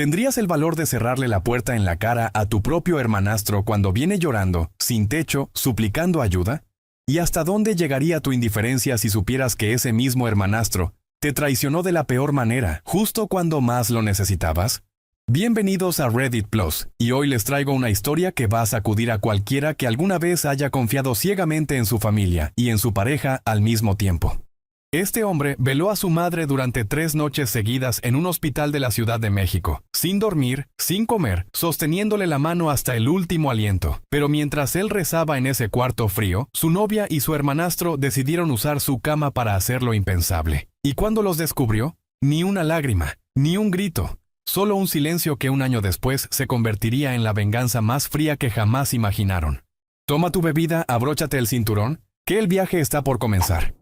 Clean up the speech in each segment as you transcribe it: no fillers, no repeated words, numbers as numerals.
¿Tendrías el valor de cerrarle la puerta en la cara a tu propio hermanastro cuando viene llorando, sin techo, suplicando ayuda? ¿Y hasta dónde llegaría tu indiferencia si supieras que ese mismo hermanastro te traicionó de la peor manera, justo cuando más lo necesitabas? Bienvenidos a Reddit Plus, y hoy les traigo una historia que va a sacudir a cualquiera que alguna vez haya confiado ciegamente en su familia y en su pareja al mismo tiempo. Este hombre veló a su madre durante 3 noches seguidas en un hospital de la Ciudad de México, sin dormir, sin comer, sosteniéndole la mano hasta el último aliento. Pero mientras él rezaba en ese cuarto frío, su novia y su hermanastro decidieron usar su cama para hacer lo impensable. ¿Y cuando los descubrió? Ni una lágrima, ni un grito. Solo un silencio que un año después se convertiría en la venganza más fría que jamás imaginaron. Toma tu bebida, abróchate el cinturón, que el viaje está por comenzar.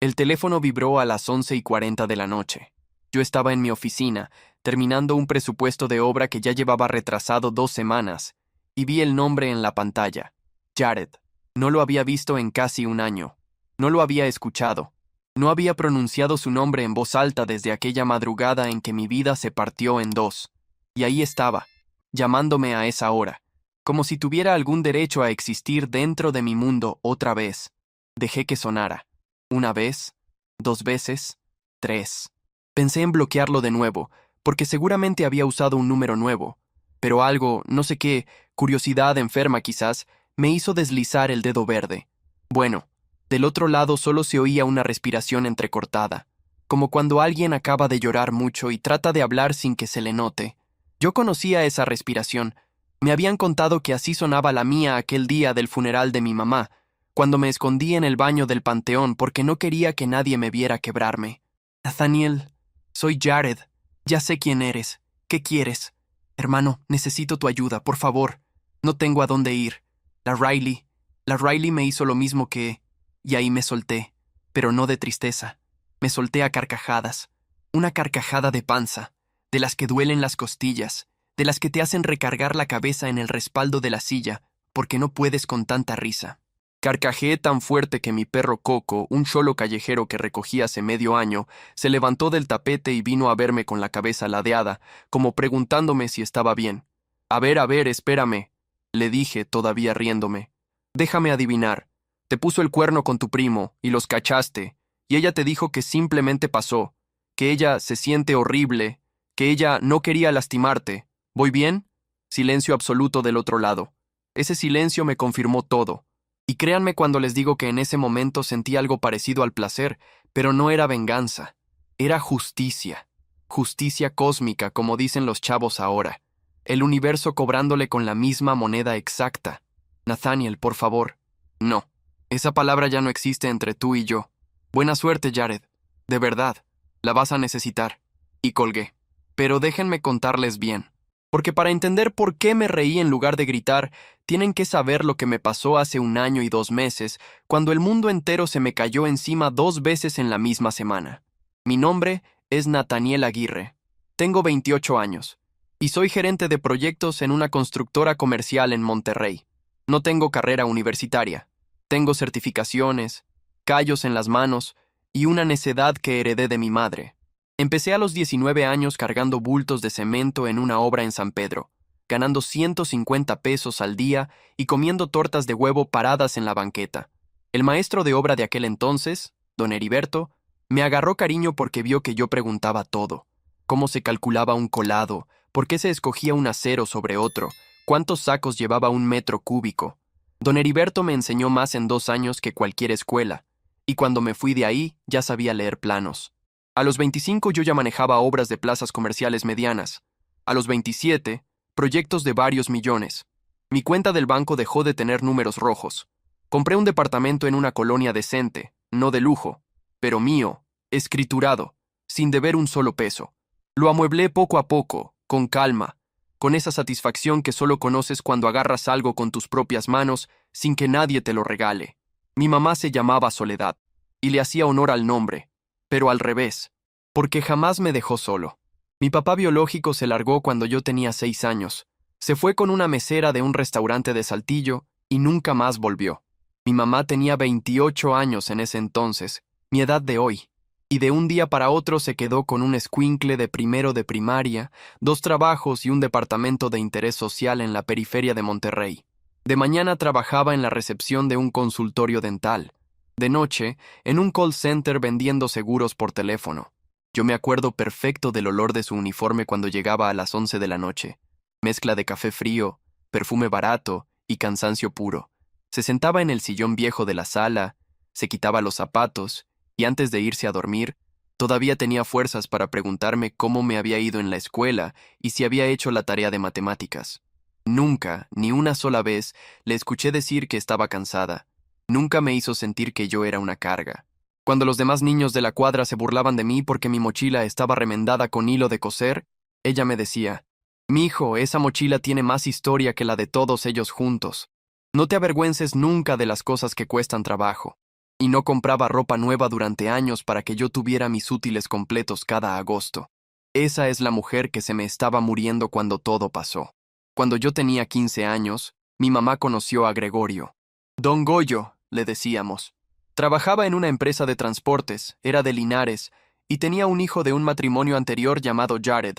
El teléfono vibró a las 11:40 de la noche. Yo estaba en mi oficina, terminando un presupuesto de obra que ya llevaba retrasado 2 semanas, y vi el nombre en la pantalla. Jared. No lo había visto en casi un año. No lo había escuchado. No había pronunciado su nombre en voz alta desde aquella madrugada en que mi vida se partió en dos. Y ahí estaba, llamándome a esa hora, como si tuviera algún derecho a existir dentro de mi mundo otra vez. Dejé que sonara. 1 vez, 2 veces, 3. Pensé en bloquearlo de nuevo, porque seguramente había usado un número nuevo. Pero algo, no sé qué, curiosidad enferma quizás, me hizo deslizar el dedo verde. Bueno, del otro lado solo se oía una respiración entrecortada, como cuando alguien acaba de llorar mucho y trata de hablar sin que se le note. Yo conocía esa respiración. Me habían contado que así sonaba la mía aquel día del funeral de mi mamá, cuando me escondí en el baño del panteón porque no quería que nadie me viera quebrarme. Nathaniel, soy Jared. Ya sé quién eres. ¿Qué quieres? Hermano, necesito tu ayuda, por favor. No tengo a dónde ir. La Riley me hizo lo mismo que... Y ahí me solté, pero no de tristeza. Me solté a carcajadas. Una carcajada de panza, de las que duelen las costillas, de las que te hacen recargar la cabeza en el respaldo de la silla, porque no puedes con tanta risa. Carcajeé tan fuerte que mi perro Coco, un cholo callejero que recogí hace medio año, se levantó del tapete y vino a verme con la cabeza ladeada, como preguntándome si estaba bien. A ver, espérame, le dije, todavía riéndome. Déjame adivinar. Te puso el cuerno con tu primo, y los cachaste, y ella te dijo que simplemente pasó, que ella se siente horrible, que ella no quería lastimarte. ¿Voy bien? Silencio absoluto del otro lado. Ese silencio me confirmó todo. Y créanme cuando les digo que en ese momento sentí algo parecido al placer, pero no era venganza. Era justicia. Justicia cósmica, como dicen los chavos ahora. El universo cobrándole con la misma moneda exacta. Nathaniel, por favor. No. Esa palabra ya no existe entre tú y yo. Buena suerte, Jared. De verdad. La vas a necesitar. Y colgué. Pero déjenme contarles bien. Porque para entender por qué me reí en lugar de gritar, tienen que saber lo que me pasó hace 1 año y 2 meses, cuando el mundo entero se me cayó encima 2 veces en la misma semana. Mi nombre es Nathaniel Aguirre. Tengo 28 años. Y soy gerente de proyectos en una constructora comercial en Monterrey. No tengo carrera universitaria. Tengo certificaciones, callos en las manos y una necedad que heredé de mi madre. Empecé a los 19 años cargando bultos de cemento en una obra en San Pedro, ganando 150 pesos al día y comiendo tortas de huevo paradas en la banqueta. El maestro de obra de aquel entonces, don Heriberto, me agarró cariño porque vio que yo preguntaba todo. ¿Cómo se calculaba un colado? ¿Por qué se escogía un acero sobre otro? ¿Cuántos sacos llevaba 1 metro cúbico? Don Heriberto me enseñó más en 2 años que cualquier escuela, y cuando me fui de ahí ya sabía leer planos. A los 25 yo ya manejaba obras de plazas comerciales medianas. A los 27, proyectos de varios millones. Mi cuenta del banco dejó de tener números rojos. Compré un departamento en una colonia decente, no de lujo, pero mío, escriturado, sin deber un solo peso. Lo amueblé poco a poco, con calma, con esa satisfacción que solo conoces cuando agarras algo con tus propias manos sin que nadie te lo regale. Mi mamá se llamaba Soledad, y le hacía honor al nombre, pero al revés, porque jamás me dejó solo. Mi papá biológico se largó cuando yo tenía 6 años. Se fue con una mesera de un restaurante de Saltillo y nunca más volvió. Mi mamá tenía 28 años en ese entonces, mi edad de hoy. Y de un día para otro se quedó con un escuincle de primero de primaria, 2 trabajos y un departamento de interés social en la periferia de Monterrey. De mañana trabajaba en la recepción de un consultorio dental. De noche, en un call center vendiendo seguros por teléfono. Yo me acuerdo perfecto del olor de su uniforme cuando llegaba a las 11 de la noche. Mezcla de café frío, perfume barato y cansancio puro. Se sentaba en el sillón viejo de la sala, se quitaba los zapatos y antes de irse a dormir, todavía tenía fuerzas para preguntarme cómo me había ido en la escuela y si había hecho la tarea de matemáticas. Nunca, ni una sola vez, le escuché decir que estaba cansada. Nunca me hizo sentir que yo era una carga. Cuando los demás niños de la cuadra se burlaban de mí porque mi mochila estaba remendada con hilo de coser, ella me decía: «Mijo, esa mochila tiene más historia que la de todos ellos juntos. No te avergüences nunca de las cosas que cuestan trabajo». Y no compraba ropa nueva durante años para que yo tuviera mis útiles completos cada agosto. Esa es la mujer que se me estaba muriendo cuando todo pasó. Cuando yo tenía 15 años, mi mamá conoció a Gregorio. Don Goyo, le decíamos. Trabajaba en una empresa de transportes, era de Linares, y tenía un hijo de un matrimonio anterior llamado Jared.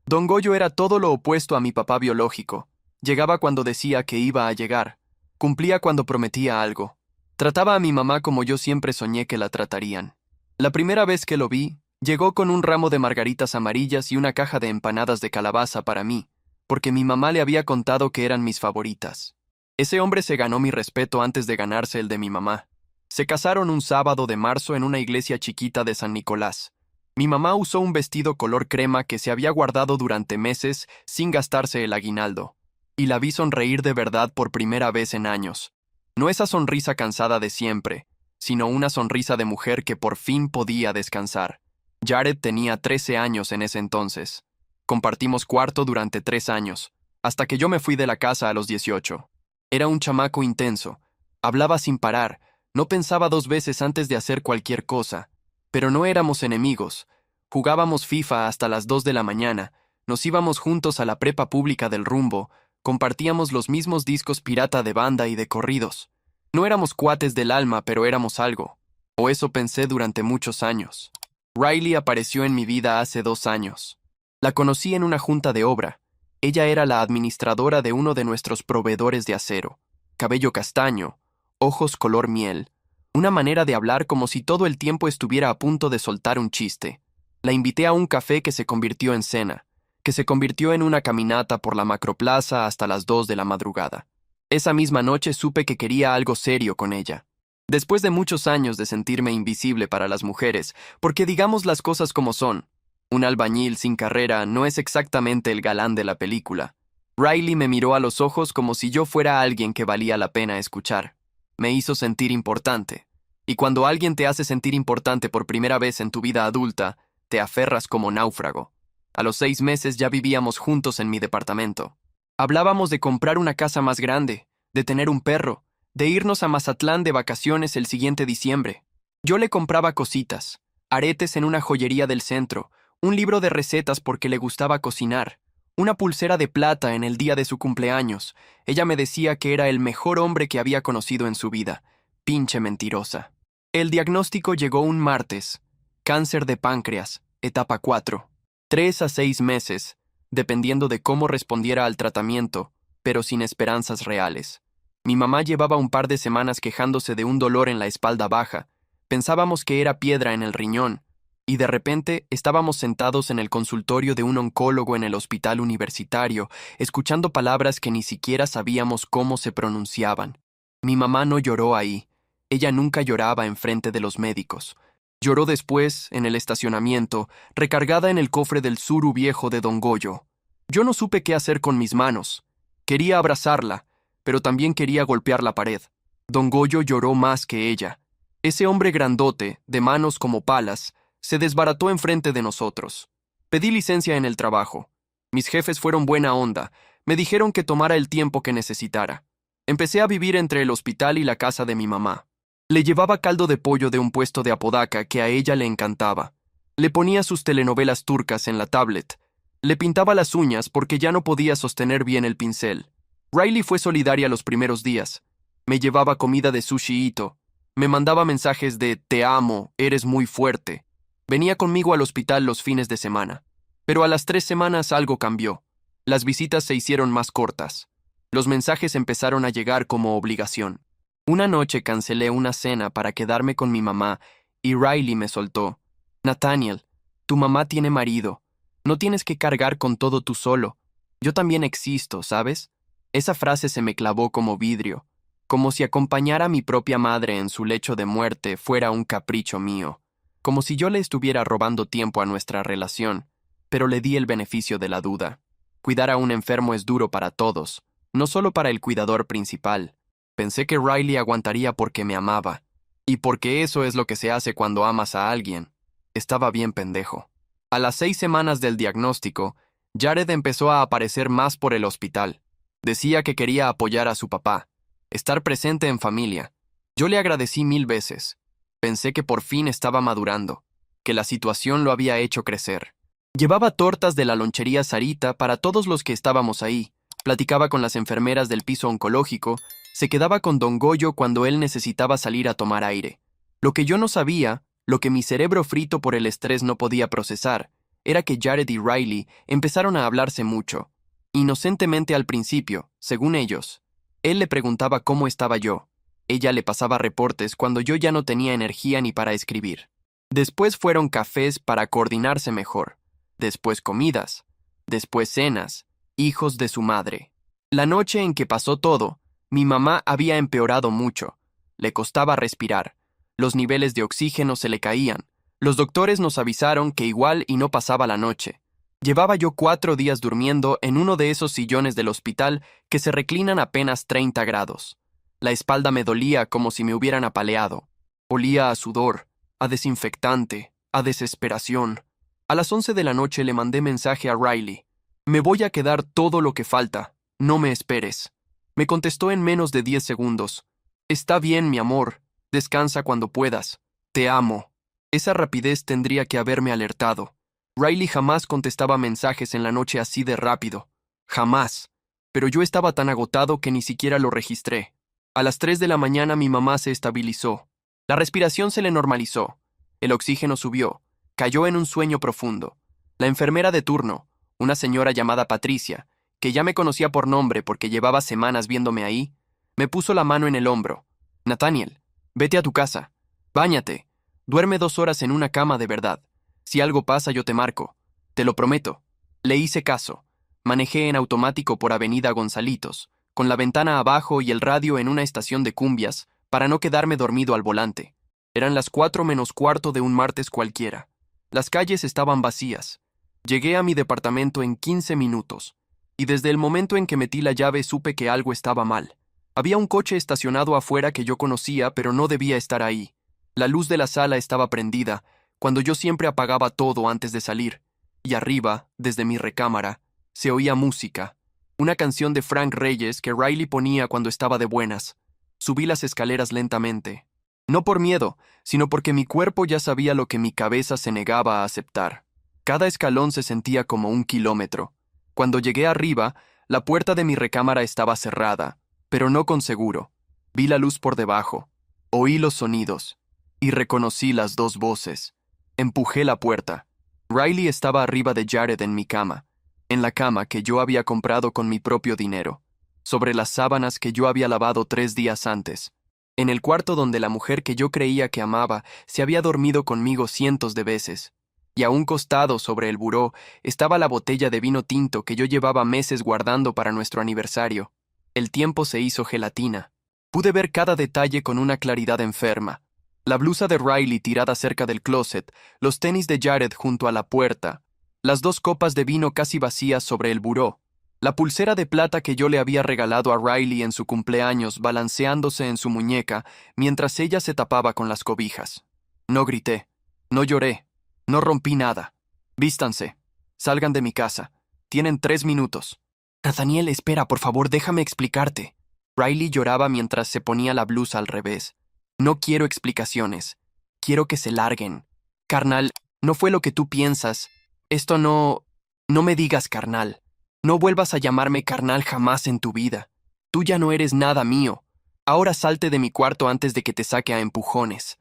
Don Goyo era todo lo opuesto a mi papá biológico. Llegaba cuando decía que iba a llegar. Cumplía cuando prometía algo. Trataba a mi mamá como yo siempre soñé que la tratarían. La primera vez que lo vi, llegó con un ramo de margaritas amarillas y una caja de empanadas de calabaza para mí, porque mi mamá le había contado que eran mis favoritas. Ese hombre se ganó mi respeto antes de ganarse el de mi mamá. Se casaron un sábado de marzo en una iglesia chiquita de San Nicolás. Mi mamá usó un vestido color crema que se había guardado durante meses sin gastarse el aguinaldo, y la vi sonreír de verdad por primera vez en años. No esa sonrisa cansada de siempre, sino una sonrisa de mujer que por fin podía descansar. Jared tenía 13 años en ese entonces. Compartimos cuarto durante 3 años, hasta que yo me fui de la casa a los 18. Era un chamaco intenso, hablaba sin parar, no pensaba 2 veces antes de hacer cualquier cosa, pero no éramos enemigos. Jugábamos FIFA hasta las 2 de la mañana, nos íbamos juntos a la prepa pública del Rumbo, compartíamos los mismos discos pirata de banda y de corridos. No éramos cuates del alma, pero éramos algo. O eso pensé durante muchos años. Riley apareció en mi vida hace 2 años. La conocí en una junta de obra. Ella era la administradora de uno de nuestros proveedores de acero. Cabello castaño, ojos color miel, una manera de hablar como si todo el tiempo estuviera a punto de soltar un chiste. La invité a un café que se convirtió en cena, que se convirtió en una caminata por la macroplaza hasta las 2 de la madrugada. Esa misma noche supe que quería algo serio con ella. Después de muchos años de sentirme invisible para las mujeres, porque digamos las cosas como son, un albañil sin carrera no es exactamente el galán de la película. Riley me miró a los ojos como si yo fuera alguien que valía la pena escuchar. Me hizo sentir importante. Y cuando alguien te hace sentir importante por primera vez en tu vida adulta, te aferras como náufrago. A los 6 meses ya vivíamos juntos en mi departamento. Hablábamos de comprar una casa más grande, de tener un perro, de irnos a Mazatlán de vacaciones el siguiente diciembre. Yo le compraba cositas, aretes en una joyería del centro, un libro de recetas porque le gustaba cocinar, una pulsera de plata en el día de su cumpleaños. Ella me decía que era el mejor hombre que había conocido en su vida. Pinche mentirosa. El diagnóstico llegó un martes. Cáncer de páncreas, etapa 4. 3 a 6 meses, dependiendo de cómo respondiera al tratamiento, pero sin esperanzas reales. Mi mamá llevaba un par de semanas quejándose de un dolor en la espalda baja. Pensábamos que era piedra en el riñón, y de repente estábamos sentados en el consultorio de un oncólogo en el hospital universitario, escuchando palabras que ni siquiera sabíamos cómo se pronunciaban. Mi mamá no lloró ahí. Ella nunca lloraba enfrente de los médicos. Lloró después, en el estacionamiento, recargada en el cofre del suru viejo de Don Goyo. Yo no supe qué hacer con mis manos. Quería abrazarla, pero también quería golpear la pared. Don Goyo lloró más que ella. Ese hombre grandote, de manos como palas, se desbarató enfrente de nosotros. Pedí licencia en el trabajo. Mis jefes fueron buena onda. Me dijeron que tomara el tiempo que necesitara. Empecé a vivir entre el hospital y la casa de mi mamá. Le llevaba caldo de pollo de un puesto de Apodaca que a ella le encantaba. Le ponía sus telenovelas turcas en la tablet. Le pintaba las uñas porque ya no podía sostener bien el pincel. Riley fue solidaria los primeros días. Me llevaba comida de Sushi Ito. Me mandaba mensajes de «Te amo, eres muy fuerte». Venía conmigo al hospital los fines de semana. Pero a las 3 semanas algo cambió. Las visitas se hicieron más cortas. Los mensajes empezaron a llegar como obligación. Una noche cancelé una cena para quedarme con mi mamá y Riley me soltó. Nathaniel, tu mamá tiene marido. No tienes que cargar con todo tú solo. Yo también existo, ¿sabes? Esa frase se me clavó como vidrio, como si acompañar a mi propia madre en su lecho de muerte fuera un capricho mío, como si yo le estuviera robando tiempo a nuestra relación, pero le di el beneficio de la duda. Cuidar a un enfermo es duro para todos, no solo para el cuidador principal. Pensé que Riley aguantaría porque me amaba, y porque eso es lo que se hace cuando amas a alguien. Estaba bien pendejo. A las 6 semanas del diagnóstico, Jared empezó a aparecer más por el hospital. Decía que quería apoyar a su papá, estar presente en familia. Yo le agradecí 1000 veces. Pensé que por fin estaba madurando, que la situación lo había hecho crecer. Llevaba tortas de la lonchería Sarita para todos los que estábamos ahí, platicaba con las enfermeras del piso oncológico, se quedaba con Don Goyo cuando él necesitaba salir a tomar aire. Lo que yo no sabía, lo que mi cerebro frito por el estrés no podía procesar, era que Jared y Riley empezaron a hablarse mucho. Inocentemente al principio, según ellos. Él le preguntaba cómo estaba yo. Ella le pasaba reportes cuando yo ya no tenía energía ni para escribir. Después fueron cafés para coordinarse mejor. Después comidas. Después cenas. Hijos de su madre. La noche en que pasó todo, mi mamá había empeorado mucho. Le costaba respirar. Los niveles de oxígeno se le caían. Los doctores nos avisaron que igual y no pasaba la noche. Llevaba yo 4 días durmiendo en uno de esos sillones del hospital que se reclinan apenas 30 grados. La espalda me dolía como si me hubieran apaleado. Olía a sudor, a desinfectante, a desesperación. A las 11 de la noche le mandé mensaje a Riley. Me voy a quedar todo lo que falta. No me esperes. Me contestó en menos de 10 segundos. Está bien, mi amor. Descansa cuando puedas. Te amo. Esa rapidez tendría que haberme alertado. Riley jamás contestaba mensajes en la noche así de rápido. Jamás. Pero yo estaba tan agotado que ni siquiera lo registré. A las 3 de la mañana mi mamá se estabilizó. La respiración se le normalizó. El oxígeno subió. Cayó en un sueño profundo. La enfermera de turno, una señora llamada Patricia, que ya me conocía por nombre porque llevaba semanas viéndome ahí, me puso la mano en el hombro. Nathaniel, vete a tu casa. Báñate. Duerme 2 horas en una cama de verdad. Si algo pasa yo te marco. Te lo prometo. Le hice caso. Manejé en automático por Avenida Gonzalitos, con la ventana abajo y el radio en una estación de cumbias, para no quedarme dormido al volante. Eran las 4 menos cuarto de un martes cualquiera. Las calles estaban vacías. Llegué a mi departamento en 15 minutos, y desde el momento en que metí la llave supe que algo estaba mal. Había un coche estacionado afuera que yo conocía, pero no debía estar ahí. La luz de la sala estaba prendida, cuando yo siempre apagaba todo antes de salir, y arriba, desde mi recámara, se oía música, una canción de Frank Reyes que Riley ponía cuando estaba de buenas. Subí las escaleras lentamente, no por miedo, sino porque mi cuerpo ya sabía lo que mi cabeza se negaba a aceptar. Cada escalón se sentía como 1 kilómetro. Cuando llegué arriba, la puerta de mi recámara estaba cerrada, pero no con seguro. Vi la luz por debajo, oí los sonidos, y reconocí las 2 voces. Empujé la puerta. Riley estaba arriba de Jared en mi cama, en la cama que yo había comprado con mi propio dinero, sobre las sábanas que yo había lavado 3 días antes, en el cuarto donde la mujer que yo creía que amaba se había dormido conmigo cientos de veces, y a un costado sobre el buró estaba la botella de vino tinto que yo llevaba meses guardando para nuestro aniversario. El tiempo se hizo gelatina. Pude ver cada detalle con una claridad enferma. La blusa de Riley tirada cerca del closet, los tenis de Jared junto a la puerta, las 2 copas de vino casi vacías sobre el buró, la pulsera de plata que yo le había regalado a Riley en su cumpleaños balanceándose en su muñeca mientras ella se tapaba con las cobijas. No grité, no lloré, no rompí nada. Vístanse, salgan de mi casa. Tienen 3 minutos. Nathaniel, espera, por favor, déjame explicarte. Riley lloraba mientras se ponía la blusa al revés. No quiero explicaciones. Quiero que se larguen. Carnal, no fue lo que tú piensas. Esto no... No me digas carnal. No vuelvas a llamarme carnal jamás en tu vida. Tú ya no eres nada mío. Ahora salte de mi cuarto antes de que te saque a empujones.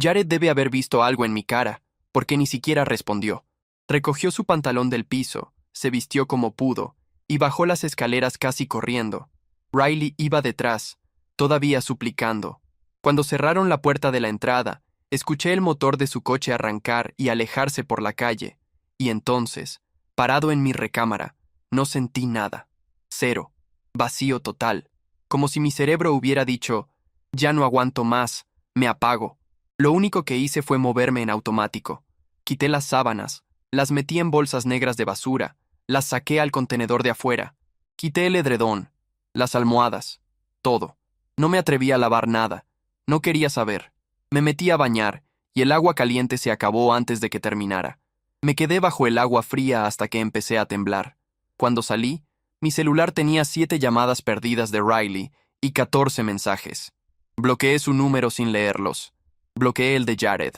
Jared debe haber visto algo en mi cara, porque ni siquiera respondió. Recogió su pantalón del piso, se vistió como pudo, y bajó las escaleras casi corriendo. Riley iba detrás, todavía suplicando. Cuando cerraron la puerta de la entrada, escuché el motor de su coche arrancar y alejarse por la calle, y entonces, parado en mi recámara, no sentí nada. Cero. Vacío total. Como si mi cerebro hubiera dicho, ya no aguanto más, me apago. Lo único que hice fue moverme en automático. Quité las sábanas, las metí en bolsas negras de basura, las saqué al contenedor de afuera. Quité el edredón, las almohadas, todo. No me atreví a lavar nada. No quería saber. Me metí a bañar, y el agua caliente se acabó antes de que terminara. Me quedé bajo el agua fría hasta que empecé a temblar. Cuando salí, mi celular tenía 7 llamadas perdidas de Riley y 14 mensajes. Bloqueé su número sin leerlos. Bloqueé el de Jared.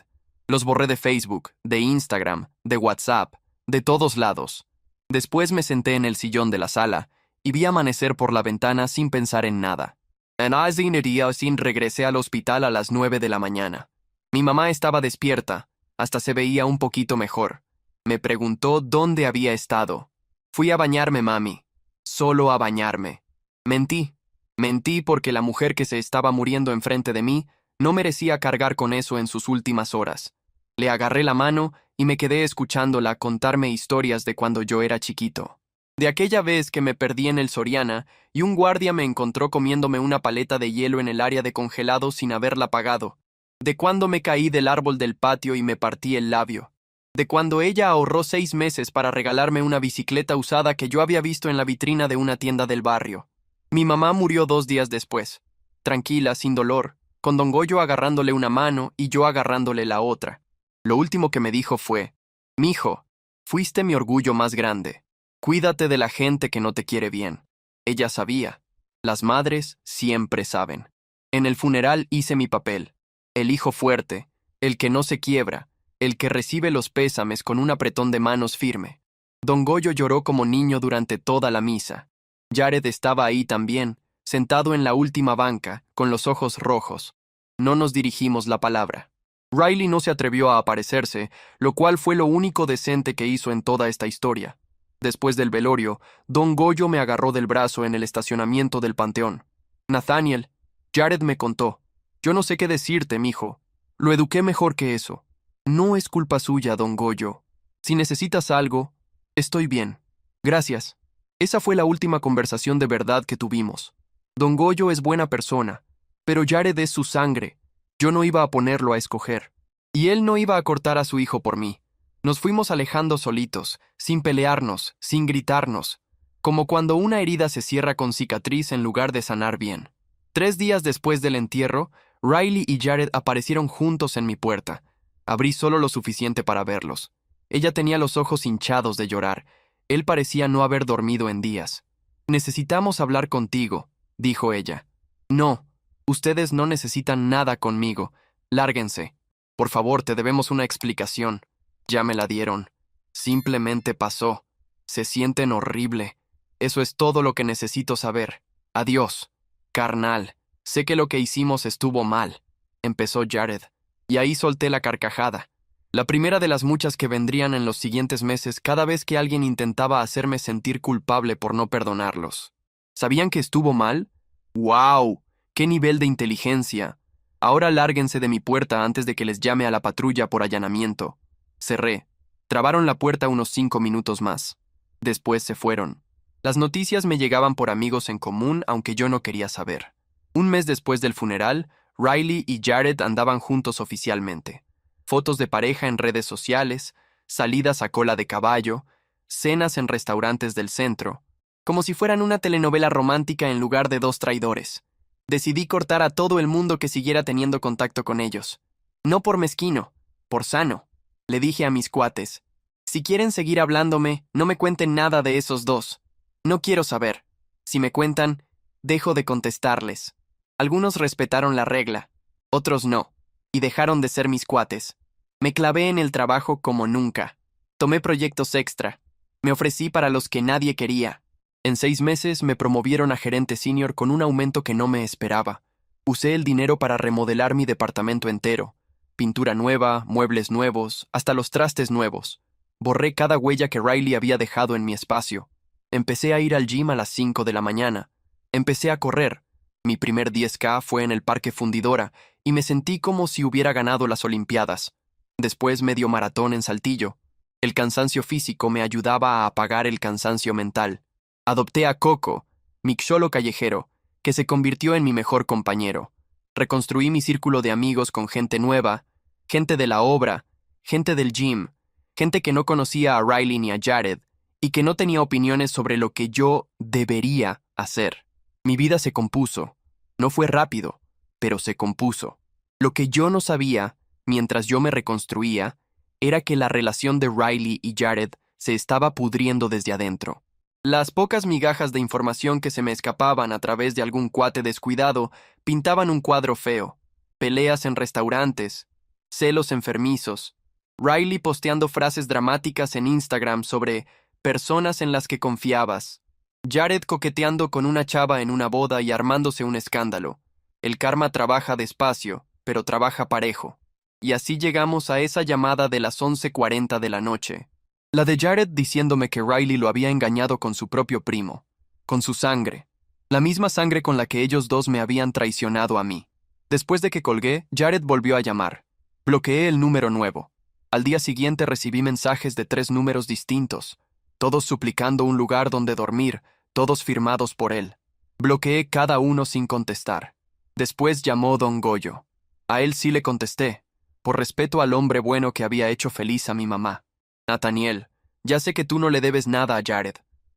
Los borré de Facebook, de Instagram, de WhatsApp, de todos lados. Después me senté en el sillón de la sala y vi amanecer por la ventana sin pensar en nada. En ese día regresé al hospital a las 9 de la mañana. Mi mamá estaba despierta, hasta se veía un poquito mejor. Me preguntó dónde había estado. Fui a bañarme, mami. Solo a bañarme. Mentí. Mentí porque la mujer que se estaba muriendo enfrente de mí no merecía cargar con eso en sus últimas horas. Le agarré la mano y me quedé escuchándola contarme historias de cuando yo era chiquito. De aquella vez que me perdí en el Soriana y un guardia me encontró comiéndome una paleta de hielo en el área de congelado sin haberla pagado. De cuando me caí del árbol del patio y me partí el labio. De cuando ella ahorró 6 meses para regalarme una bicicleta usada que yo había visto en la vitrina de una tienda del barrio. Mi mamá murió 2 días después, tranquila, sin dolor, con don Goyo agarrándole una mano y yo agarrándole la otra. Lo último que me dijo fue, «Mijo, fuiste mi orgullo más grande. Cuídate de la gente que no te quiere bien». Ella sabía. Las madres siempre saben. En el funeral hice mi papel. El hijo fuerte, el que no se quiebra, el que recibe los pésames con un apretón de manos firme. Don Goyo lloró como niño durante toda la misa. Jared estaba ahí también, sentado en la última banca, con los ojos rojos. No nos dirigimos la palabra. Riley no se atrevió a aparecerse, lo cual fue lo único decente que hizo en toda esta historia. Después del velorio, don Goyo me agarró del brazo en el estacionamiento del panteón. «Nathaniel, Jared me contó. Yo no sé qué decirte, mijo. Lo eduqué mejor que eso. No es culpa suya, don Goyo. Si necesitas algo, estoy bien. Gracias». Esa fue la última conversación de verdad que tuvimos. Don Goyo es buena persona, pero Jared es su sangre. Yo no iba a ponerlo a escoger. Y él no iba a cortar a su hijo por mí. Nos fuimos alejando solitos, sin pelearnos, sin gritarnos, como cuando una herida se cierra con cicatriz en lugar de sanar bien. 3 días después del entierro, Riley y Jared aparecieron juntos en mi puerta. Abrí solo lo suficiente para verlos. Ella tenía los ojos hinchados de llorar. Él parecía no haber dormido en días. «Necesitamos hablar contigo», dijo ella. «No, ustedes no necesitan nada conmigo. Lárguense. Por favor, te debemos una explicación». Ya me la dieron. Simplemente pasó. Se sienten horrible. Eso es todo lo que necesito saber. Adiós. Carnal, sé que lo que hicimos estuvo mal, empezó Jared, y ahí solté la carcajada. La primera de las muchas que vendrían en los siguientes meses cada vez que alguien intentaba hacerme sentir culpable por no perdonarlos. ¿Sabían que estuvo mal? ¡Wow! ¡Qué nivel de inteligencia! Ahora lárguense de mi puerta antes de que les llame a la patrulla por allanamiento. Cerré. Trabaron la puerta unos 5 minutos más. Después se fueron. Las noticias me llegaban por amigos en común, aunque yo no quería saber. Un mes después del funeral, Riley y Jared andaban juntos oficialmente. Fotos de pareja en redes sociales, salidas a cola de caballo, cenas en restaurantes del centro, como si fueran una telenovela romántica en lugar de 2 traidores. Decidí cortar a todo el mundo que siguiera teniendo contacto con ellos. No por mezquino, por sano. Le dije a mis cuates, si quieren seguir hablándome, no me cuenten nada de esos 2. No quiero saber. Si me cuentan, dejo de contestarles. Algunos respetaron la regla, otros no, y dejaron de ser mis cuates. Me clavé en el trabajo como nunca. Tomé proyectos extra. Me ofrecí para los que nadie quería. En 6 meses me promovieron a gerente senior con un aumento que no me esperaba. Usé el dinero para remodelar mi departamento entero. Pintura nueva, muebles nuevos, hasta los trastes nuevos. Borré cada huella que Riley había dejado en mi espacio. Empecé a ir al gym a las 5 de la mañana. Empecé a correr. Mi primer 10K fue en el Parque Fundidora y me sentí como si hubiera ganado las Olimpiadas. Después medio maratón en Saltillo. El cansancio físico me ayudaba a apagar el cansancio mental. Adopté a Coco, mi xolo callejero, que se convirtió en mi mejor compañero. Reconstruí mi círculo de amigos con gente nueva, gente de la obra, gente del gym, gente que no conocía a Riley ni a Jared y que no tenía opiniones sobre lo que yo debería hacer. Mi vida se compuso. No fue rápido, pero se compuso. Lo que yo no sabía, mientras yo me reconstruía, era que la relación de Riley y Jared se estaba pudriendo desde adentro. Las pocas migajas de información que se me escapaban a través de algún cuate descuidado pintaban un cuadro feo. Peleas en restaurantes, celos enfermizos, Riley posteando frases dramáticas en Instagram sobre personas en las que confiabas, Jared coqueteando con una chava en una boda y armándose un escándalo. El karma trabaja despacio, pero trabaja parejo. Y así llegamos a esa llamada de las 11:40 de la noche. La de Jared diciéndome que Riley lo había engañado con su propio primo, con su sangre, la misma sangre con la que ellos dos me habían traicionado a mí. Después de que colgué, Jared volvió a llamar. Bloqueé el número nuevo. Al día siguiente recibí mensajes de 3 números distintos, todos suplicando un lugar donde dormir, todos firmados por él. Bloqueé cada uno sin contestar. Después llamó Don Goyo. A él sí le contesté, por respeto al hombre bueno que había hecho feliz a mi mamá. Nathaniel, ya sé que tú no le debes nada a Jared.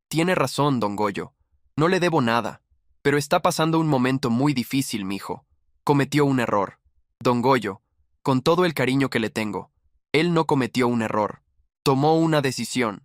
Tiene razón, Don Goyo. No le debo nada, pero está pasando un momento muy difícil, mijo. Cometió un error. Don Goyo, con todo el cariño que le tengo, él no cometió un error. Tomó una decisión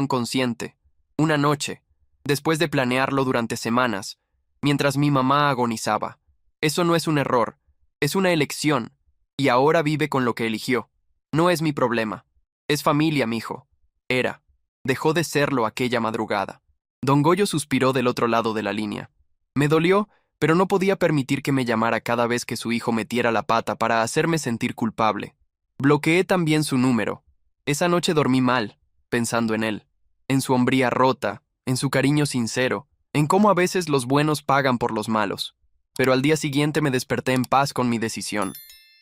consciente, una noche, después de planearlo durante semanas, mientras mi mamá agonizaba. Eso no es un error, es una elección, y ahora vive con lo que eligió. No es mi problema. Es familia, mijo. Era. Dejó de serlo aquella madrugada. Don Goyo suspiró del otro lado de la línea. Me dolió, pero no podía permitir que me llamara cada vez que su hijo metiera la pata para hacerme sentir culpable. Bloqueé también su número. Esa noche dormí mal, pensando en él, en su hombría rota, en su cariño sincero, en cómo a veces los buenos pagan por los malos. Pero al día siguiente me desperté en paz con mi decisión.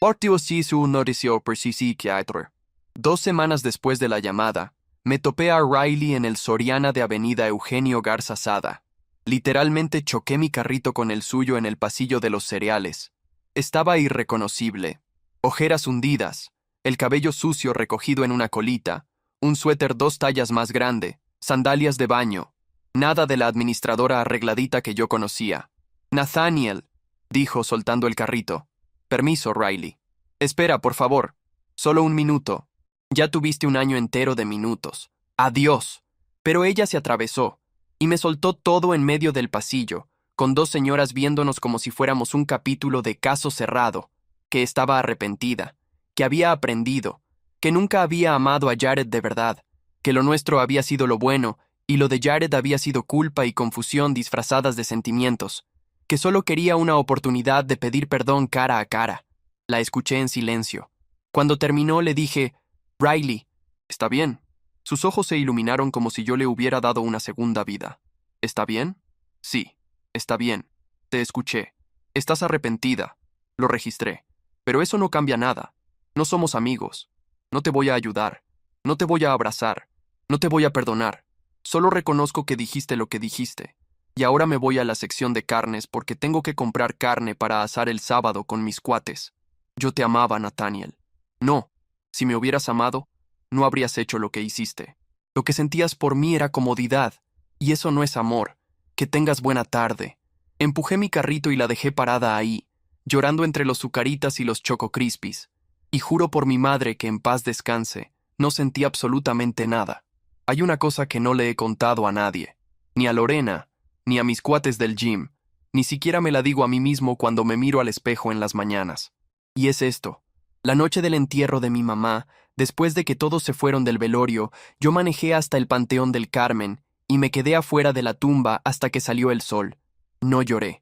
Partió sí su notició por sí psiquiatra. 2 semanas después de la llamada, me topé a Riley en el Soriana de Avenida Eugenio Garza Sada. Literalmente choqué mi carrito con el suyo en el pasillo de los cereales. Estaba irreconocible. Ojeras hundidas, el cabello sucio recogido en una colita, un suéter 2 tallas más grande, sandalias de baño. Nada de la administradora arregladita que yo conocía. Nathaniel, dijo soltando el carrito. Permiso, Riley. Espera, por favor. Solo un minuto. Ya tuviste un año entero de minutos. Adiós. Pero ella se atravesó, y me soltó todo en medio del pasillo, con 2 señoras viéndonos como si fuéramos un capítulo de Caso Cerrado, que estaba arrepentida, que había aprendido, que nunca había amado a Jared de verdad, que lo nuestro había sido lo bueno, y lo de Jared había sido culpa y confusión disfrazadas de sentimientos, que solo quería una oportunidad de pedir perdón cara a cara. La escuché en silencio. Cuando terminó le dije, Riley, ¿está bien? Sus ojos se iluminaron como si yo le hubiera dado una segunda vida. ¿Está bien? Sí, está bien. Te escuché. Estás arrepentida. Lo registré. Pero eso no cambia nada. No somos amigos. No te voy a ayudar. No te voy a abrazar. No te voy a perdonar. Solo reconozco que dijiste lo que dijiste. Y ahora me voy a la sección de carnes porque tengo que comprar carne para asar el sábado con mis cuates. Yo te amaba, Nathaniel. No. Si me hubieras amado, no habrías hecho lo que hiciste. Lo que sentías por mí era comodidad, y eso no es amor. Que tengas buena tarde. Empujé mi carrito y la dejé parada ahí, llorando entre los Zucaritas y los Choco Crispies. Y juro por mi madre que en paz descanse, no sentí absolutamente nada. Hay una cosa que no le he contado a nadie, ni a Lorena, ni a mis cuates del gym, ni siquiera me la digo a mí mismo cuando me miro al espejo en las mañanas. Y es esto. La noche del entierro de mi mamá, después de que todos se fueron del velorio, yo manejé hasta el Panteón del Carmen y me quedé afuera de la tumba hasta que salió el sol. No lloré.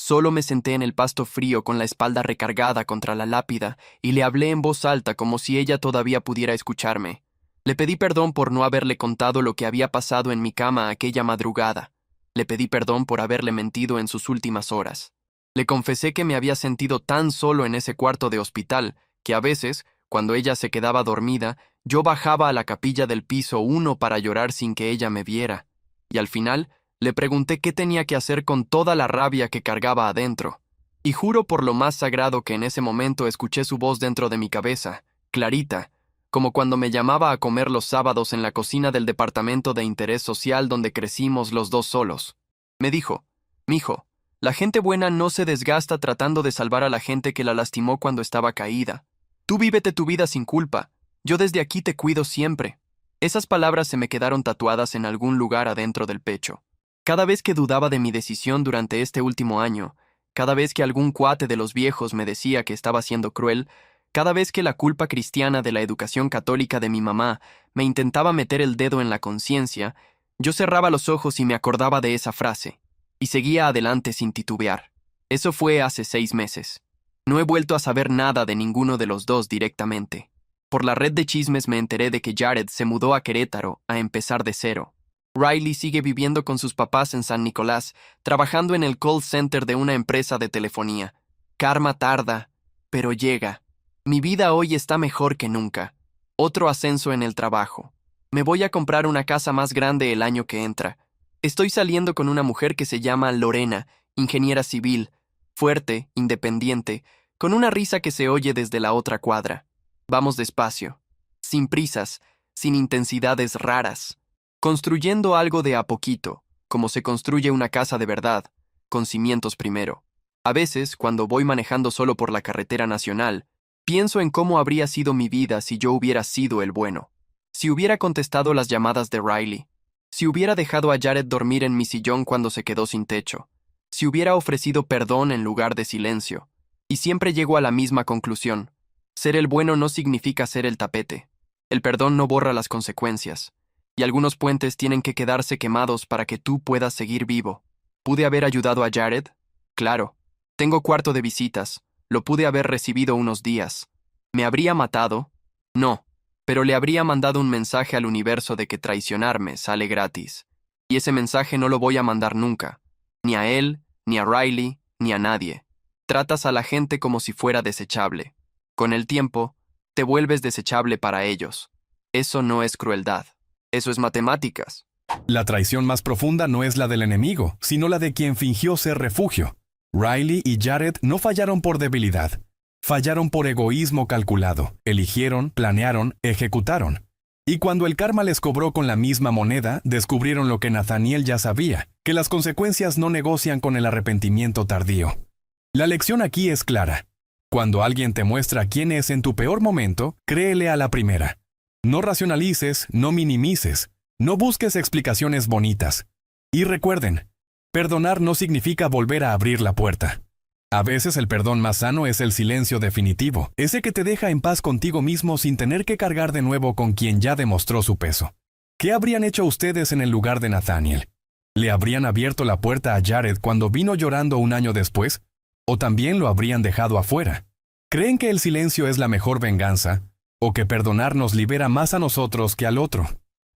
Solo me senté en el pasto frío con la espalda recargada contra la lápida y le hablé en voz alta como si ella todavía pudiera escucharme. Le pedí perdón por no haberle contado lo que había pasado en mi cama aquella madrugada. Le pedí perdón por haberle mentido en sus últimas horas. Le confesé que me había sentido tan solo en ese cuarto de hospital que a veces, cuando ella se quedaba dormida, yo bajaba a la capilla del piso 1 para llorar sin que ella me viera. Y al final, le pregunté qué tenía que hacer con toda la rabia que cargaba adentro. Y juro por lo más sagrado que en ese momento escuché su voz dentro de mi cabeza, clarita, como cuando me llamaba a comer los sábados en la cocina del departamento de interés social donde crecimos los dos solos. Me dijo: «Mijo, la gente buena no se desgasta tratando de salvar a la gente que la lastimó cuando estaba caída. Tú vívete tu vida sin culpa. Yo desde aquí te cuido siempre». Esas palabras se me quedaron tatuadas en algún lugar adentro del pecho. Cada vez que dudaba de mi decisión durante este último año, cada vez que algún cuate de los viejos me decía que estaba siendo cruel, cada vez que la culpa cristiana de la educación católica de mi mamá me intentaba meter el dedo en la conciencia, yo cerraba los ojos y me acordaba de esa frase, y seguía adelante sin titubear. Eso fue hace 6 meses. No he vuelto a saber nada de ninguno de los dos directamente. Por la red de chismes me enteré de que Jared se mudó a Querétaro a empezar de cero. Riley sigue viviendo con sus papás en San Nicolás, trabajando en el call center de una empresa de telefonía. Karma tarda, pero llega. Mi vida hoy está mejor que nunca. Otro ascenso en el trabajo. Me voy a comprar una casa más grande el año que entra. Estoy saliendo con una mujer que se llama Lorena, ingeniera civil, fuerte, independiente, con una risa que se oye desde la otra cuadra. Vamos despacio, sin prisas, sin intensidades raras. Construyendo algo de a poquito, como se construye una casa de verdad, con cimientos primero. A veces, cuando voy manejando solo por la carretera nacional, pienso en cómo habría sido mi vida si yo hubiera sido el bueno. Si hubiera contestado las llamadas de Riley. Si hubiera dejado a Jared dormir en mi sillón cuando se quedó sin techo. Si hubiera ofrecido perdón en lugar de silencio. Y siempre llego a la misma conclusión. Ser el bueno no significa ser el tapete. El perdón no borra las consecuencias. Y algunos puentes tienen que quedarse quemados para que tú puedas seguir vivo. ¿Pude haber ayudado a Jared? Claro. Tengo cuarto de visitas. Lo pude haber recibido unos días. ¿Me habría matado? No. Pero le habría mandado un mensaje al universo de que traicionarme sale gratis. Y ese mensaje no lo voy a mandar nunca. Ni a él, ni a Riley, ni a nadie. Tratas a la gente como si fuera desechable. Con el tiempo, te vuelves desechable para ellos. Eso no es crueldad. Eso es matemáticas. La traición más profunda no es la del enemigo, sino la de quien fingió ser refugio. Riley y Jared no fallaron por debilidad. Fallaron por egoísmo calculado. Eligieron, planearon, ejecutaron. Y cuando el karma les cobró con la misma moneda, descubrieron lo que Nathaniel ya sabía, que las consecuencias no negocian con el arrepentimiento tardío. La lección aquí es clara. Cuando alguien te muestra quién es en tu peor momento, créele a la primera. No racionalices, no minimices, no busques explicaciones bonitas. Y recuerden, perdonar no significa volver a abrir la puerta. A veces el perdón más sano es el silencio definitivo, ese que te deja en paz contigo mismo sin tener que cargar de nuevo con quien ya demostró su peso. ¿Qué habrían hecho ustedes en el lugar de Nathaniel? ¿Le habrían abierto la puerta a Jared cuando vino llorando un año después? ¿O también lo habrían dejado afuera? ¿Creen que el silencio es la mejor venganza? ¿O que perdonar nos libera más a nosotros que al otro?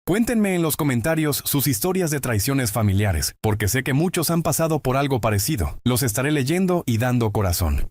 Cuéntenme en los comentarios sus historias de traiciones familiares, porque sé que muchos han pasado por algo parecido. Los estaré leyendo y dando corazón.